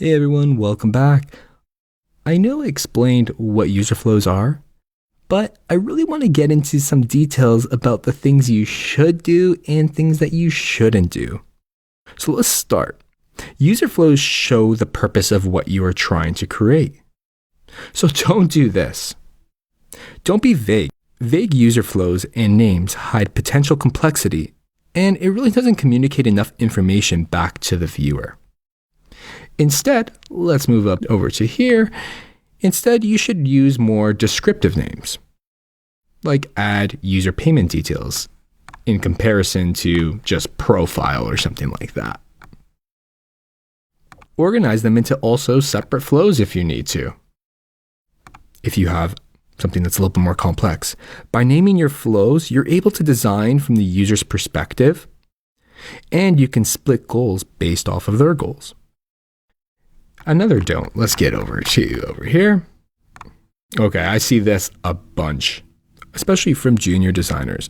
Hey everyone, welcome back. I know I explained what user flows are, but I really want to get into some details about the things you should do and things that you shouldn't do. So let's start. User flows show the purpose of what you are trying to create. So don't do this. Don't be vague. Vague user flows and names hide potential complexity, and it really doesn't communicate enough information back to the viewer. Instead, let's move up over to here. Instead, you should use more descriptive names, like add user payment details in comparison to just profile or something like that. Organize them into also separate flows if you need to. If you have something that's a little bit more complex, by naming your flows, you're able to design from the user's perspective, and you can split goals based off of their goals. Another don't. Let's get over here. Okay, I see this a bunch, especially from junior designers.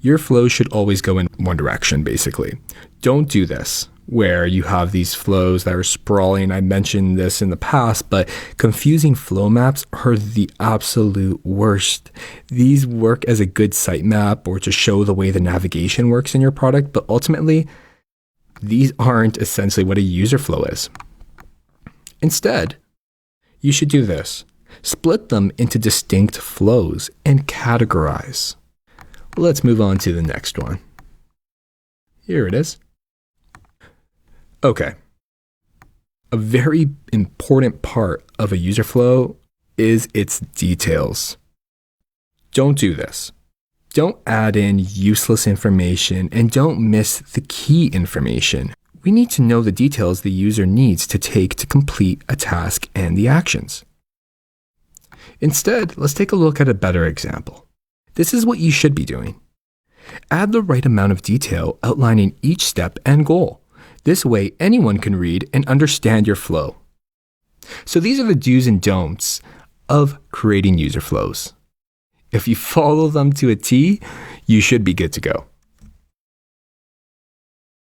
Your flow should always go in one direction, basically. Don't do this, where you have these flows that are sprawling. I mentioned this in the past, but confusing flow maps are the absolute worst. These work as a good sitemap or to show the way the navigation works in your product, but ultimately, these aren't essentially what a user flow is. Instead, you should do this. Split them into distinct flows and categorize. Let's move on to the next one. Here it is. Okay. A very important part of a user flow is its details. Don't do this. Don't add in useless information and don't miss the key information. We need to know the details the user needs to take to complete a task and the actions. Instead, let's take a look at a better example. This is what you should be doing. Add the right amount of detail outlining each step and goal. This way, anyone can read and understand your flow. So these are the do's and don'ts of creating user flows. If you follow them to a T, you should be good to go.